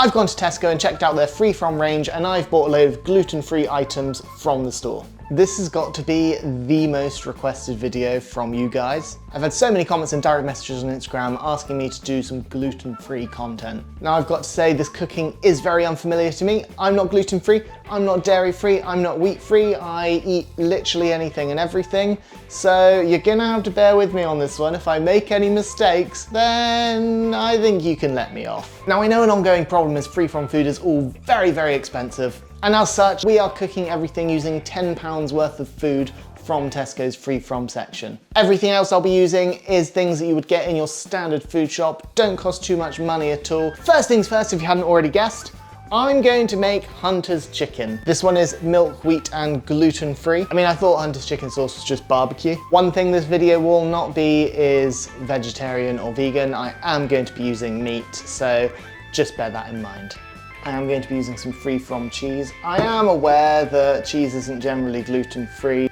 I've gone to Tesco and checked out their free from range, and I've bought a load of gluten-free items from the store. This has got to be the most requested video from you guys. I've had so many comments and direct messages on Instagram asking me to do some gluten-free content. Now I've got to say, this cooking is very unfamiliar to me. I'm not gluten-free, I'm not dairy-free, I'm not wheat-free. I eat literally anything and everything. So you're gonna have to bear with me on this one. If I make any mistakes, then I think you can let me off. Now I know an ongoing problem is free from food is all very, very expensive. And as such, we are cooking everything using £10 worth of food from Tesco's free from section. Everything else I'll be using is things that you would get in your standard food shop, don't cost too much money at all. First things first, if you hadn't already guessed, I'm going to make Hunter's chicken. This one is milk, wheat, and gluten-free. I mean, I thought Hunter's chicken sauce was just barbecue. One thing this video will not be is vegetarian or vegan. I am going to be using meat, so just bear that in mind. I am going to be using some free from cheese. I am aware that cheese isn't generally gluten-free,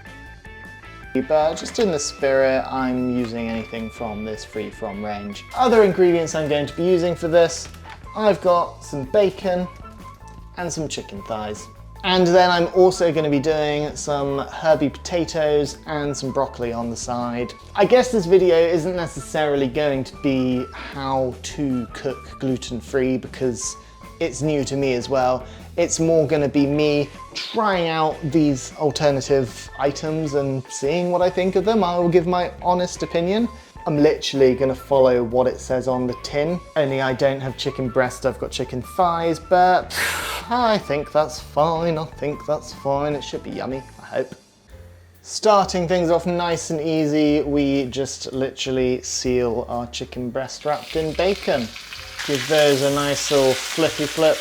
but just in the spirit, I'm using anything from this free from range. Other ingredients I'm going to be using for this, I've got some bacon and some chicken thighs. And then I'm also going to be doing some herby potatoes and some broccoli on the side. I guess this video isn't necessarily going to be how to cook gluten-free because it's new to me as well. It's more gonna be me trying out these alternative items and seeing what I think of them. I will give my honest opinion. I'm literally gonna follow what it says on the tin. Only I don't have chicken breast, I've got chicken thighs, but I think that's fine. It should be yummy, I hope. Starting things off nice and easy, we just literally seal our chicken breast wrapped in bacon. Give those a nice little flippy flip.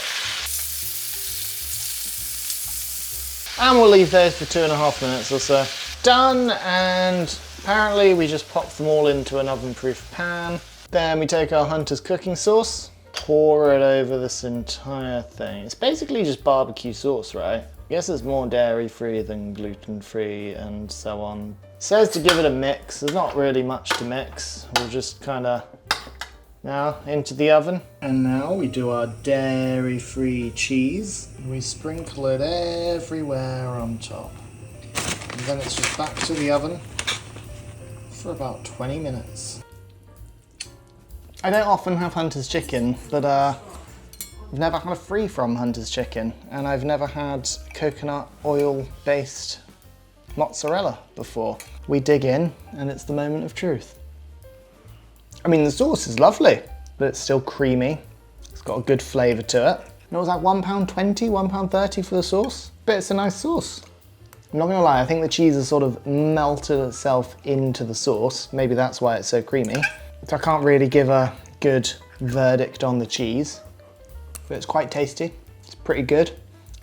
And we'll leave those for 2.5 minutes or so. Done, and apparently we just pop them all into an oven-proof pan. Then we take our Hunter's cooking sauce, pour it over this entire thing. It's basically just barbecue sauce, right? I guess it's more dairy-free than gluten-free and so on. It says to give it a mix. There's not really much to mix. We'll just kinda now into the oven. And now we do our dairy-free cheese. We sprinkle it everywhere on top. And then it's just back to the oven for about 20 minutes. I don't often have Hunter's chicken, but I've never had a free from Hunter's chicken, and I've never had coconut oil-based mozzarella before. We dig in, and it's the moment of truth. I mean, the sauce is lovely, but it's still creamy. It's got a good flavour to it. And it was like £1.20, £1.30 for the sauce, but it's a nice sauce. I'm not gonna lie, I think the cheese has sort of melted itself into the sauce. Maybe that's why it's so creamy. So I can't really give a good verdict on the cheese, but it's quite tasty. It's pretty good.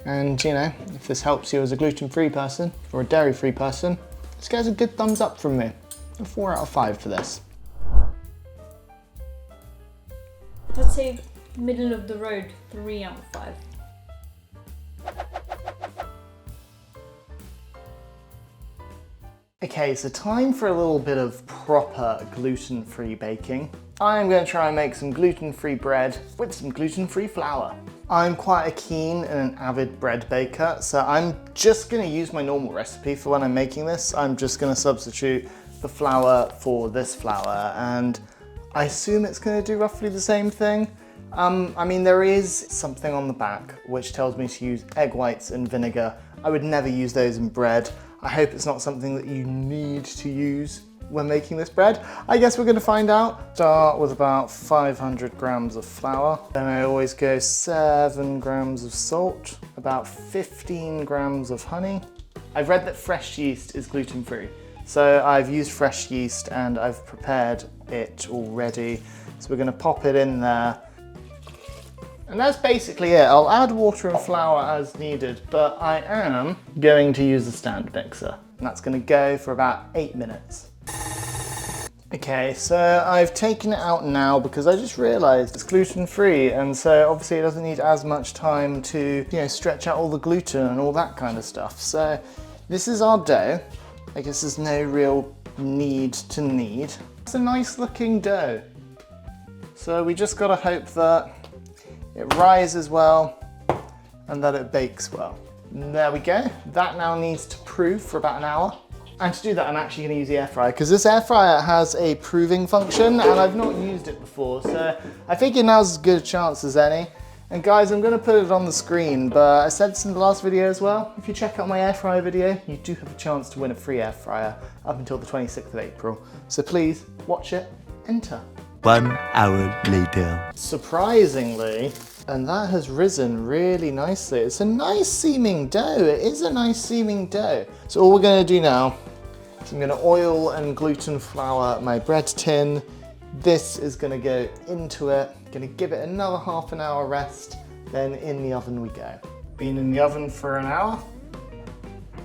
And you know, if this helps you as a gluten-free person or a dairy-free person, this gets a good thumbs up from me. A 4 out of 5 for this. I'd say middle of the road, 3 out of 5. Okay, so time for a little bit of proper gluten-free baking. I'm going to try and make some gluten-free bread with some gluten-free flour. I'm quite a keen and an avid bread baker, so I'm just going to use my normal recipe for when I'm making this. I'm just going to substitute the flour for this flour, and I assume it's going to do roughly the same thing. I mean, there is something on the back which tells me to use egg whites and vinegar. I would never use those in bread. I hope it's not something that you need to use when making this bread. I guess we're going to find out. Start with about 500 grams of flour. Then I always go 7 grams of salt, about 15 grams of honey. I've read that fresh yeast is gluten-free. So I've used fresh yeast and I've prepared it already. So we're going to pop it in there. And that's basically it. I'll add water and flour as needed, but I am going to use a stand mixer. And that's going to go for about 8 minutes. Okay, so I've taken it out now because I just realized it's gluten-free, and so obviously it doesn't need as much time to, you know, stretch out all the gluten and all that kind of stuff. So this is our dough. I guess there's no real need to knead. It's a nice looking dough. So we just gotta hope that it rises well, and that it bakes well. And there we go. That now needs to prove for about an hour. And to do that, I'm actually going to use the air fryer because this air fryer has a proving function and I've not used it before. So I figure now's as good a chance as any. And guys, I'm going to put it on the screen, but I said this in the last video as well. If you check out my air fryer video, you do have a chance to win a free air fryer up until the 26th of April. So please watch it, enter. 1 hour later. Surprisingly, and that has risen really nicely. It's a nice seeming dough. It is a nice seeming dough. So all we're going to do now is I'm going to oil and gluten flour my bread tin. This is going to go into it. Going to give it another half an hour rest. Then in the oven we go. Been in the oven for an hour.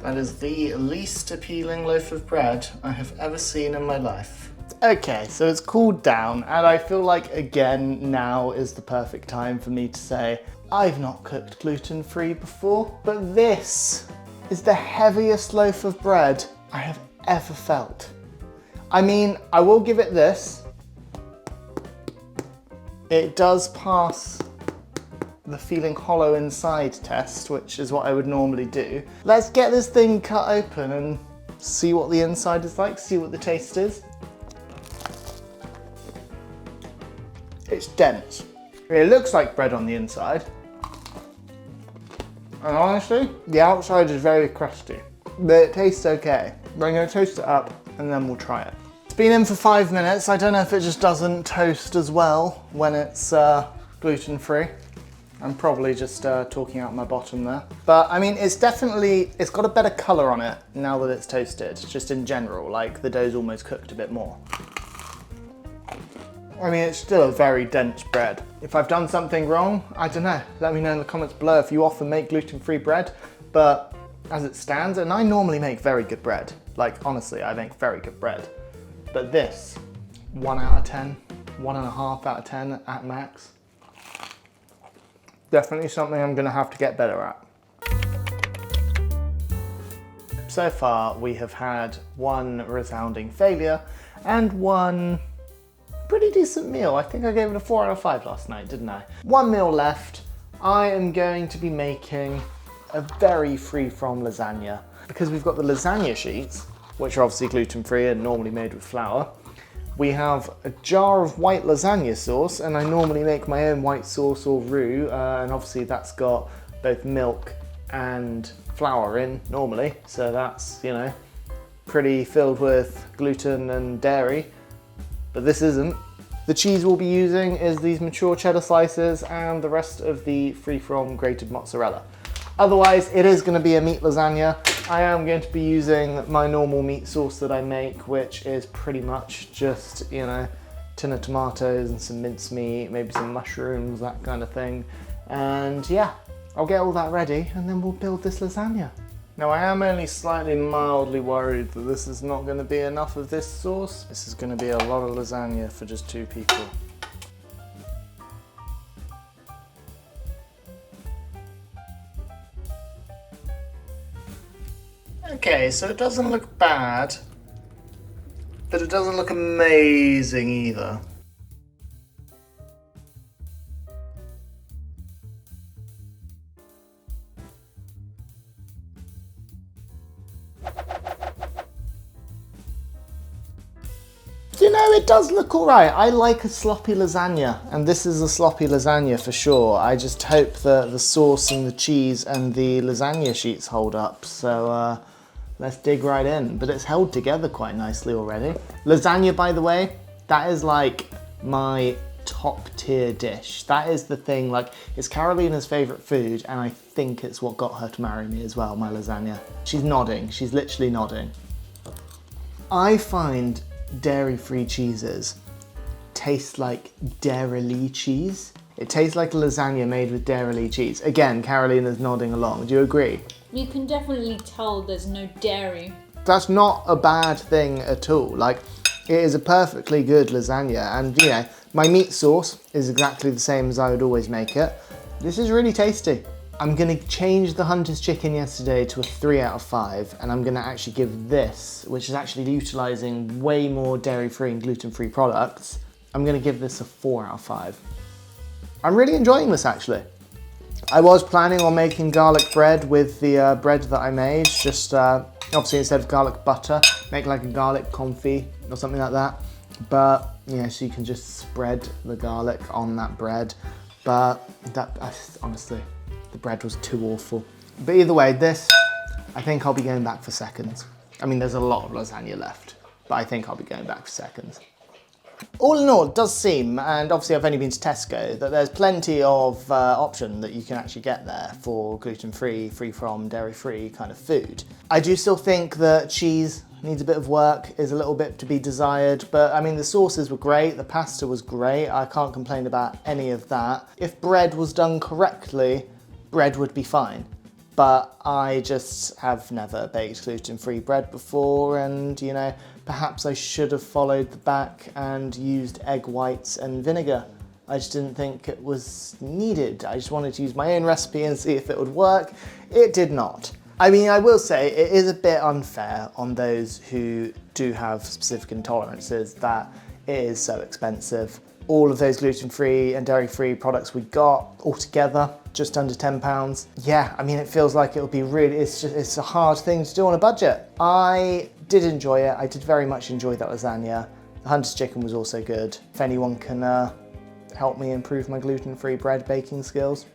That is the least appealing loaf of bread I have ever seen in my life. Okay, so it's cooled down and I feel like again now is the perfect time for me to say I've not cooked gluten-free before, but this is the heaviest loaf of bread I have ever felt. I mean, I will give it this. It does pass the feeling hollow inside test, which is what I would normally do. Let's get this thing cut open and see what the inside is like, see what the taste is. It's dense. It looks like bread on the inside. And honestly, the outside is very crusty, but it tastes okay. We're gonna toast it up and then we'll try it. It's been in for 5 minutes. I don't know if it just doesn't toast as well when it's gluten-free. I'm probably just talking out my bottom there. But I mean, it's got a better color on it now that it's toasted, just in general, like the dough's almost cooked a bit more. I mean, it's still a very dense bread. If I've done something wrong, I don't know. Let me know in the comments below if you often make gluten-free bread. But as it stands, and I normally make very good bread. Like, honestly, I make very good bread. But this, 1 out of 10, 1.5 out of 10 at max. Definitely something I'm gonna have to get better at. So far, we have had one resounding failure and one pretty decent meal. I think I gave it a 4 out of 5 last night, didn't I? One meal left. I am going to be making a very free-from lasagna because we've got the lasagna sheets, which are obviously gluten-free and normally made with flour. We have a jar of white lasagna sauce, and I normally make my own white sauce or roux, and obviously that's got both milk and flour in normally, so that's, you know, pretty filled with gluten and dairy. But this isn't. The cheese we'll be using is these mature cheddar slices and the rest of the free-from grated mozzarella. Otherwise, it is going to be a meat lasagna. I am going to be using my normal meat sauce that I make, which is pretty much just, you know, tin of tomatoes and some mincemeat, maybe some mushrooms, that kind of thing. And yeah, I'll get all that ready and then we'll build this lasagna. Now I am only slightly mildly worried that this is not going to be enough of this sauce. This is going to be a lot of lasagna for just 2 people. Okay, so it doesn't look bad, but it doesn't look amazing either. You know, it does look alright. I like a sloppy lasagna, and this is a sloppy lasagna for sure. I just hope that the sauce and the cheese and the lasagna sheets hold up. So let's dig right in. But it's held together quite nicely already. Lasagna, by the way, that is like my top tier dish. That is the thing, like, it's Carolina's favorite food, and I think it's what got her to marry me as well, my lasagna. She's nodding, she's literally nodding. I find dairy-free cheeses taste like dairy cheese. It tastes like a lasagna made with dairy cheese. Again, Carolina's nodding along. Do you agree? You can definitely tell there's no dairy. That's not a bad thing at all. Like, it is a perfectly good lasagna, and you know, my meat sauce is exactly the same as I would always make it. This is really tasty. I'm gonna change the Hunter's Chicken yesterday to a 3 out of 5, and I'm gonna actually give this, which is actually utilizing way more dairy-free and gluten-free products, I'm gonna give this a 4 out of 5. I'm really enjoying this actually. I was planning on making garlic bread with the bread that I made, just obviously instead of garlic butter, make like a garlic confit or something like that. But yeah, so you can just spread the garlic on that bread. But that, honestly, the bread was too awful. But either way, this, I think I'll be going back for seconds. I mean, there's a lot of lasagna left, but I think I'll be going back for seconds. All in all, it does seem, and obviously I've only been to Tesco, that there's plenty of option that you can actually get there for gluten-free, free from, dairy-free kind of food. I do still think that cheese needs a bit of work, is a little bit to be desired, but I mean the sauces were great, the pasta was great, I can't complain about any of that. If bread was done correctly, bread would be fine. But I just have never baked gluten-free bread before, and you know, perhaps I should have followed the back and used egg whites and vinegar. I just didn't think it was needed. I just wanted to use my own recipe and see if it would work. It did not. I mean, I will say it is a bit unfair on those who do have specific intolerances that it is so expensive. All of those gluten-free and dairy-free products we got altogether, just under £10. Yeah, I mean, it feels like it would be really, it's a hard thing to do on a budget. I did enjoy it. I did very much enjoy that lasagna. The Hunter's chicken was also good. If anyone can help me improve my gluten-free bread baking skills,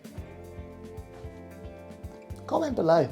comment below.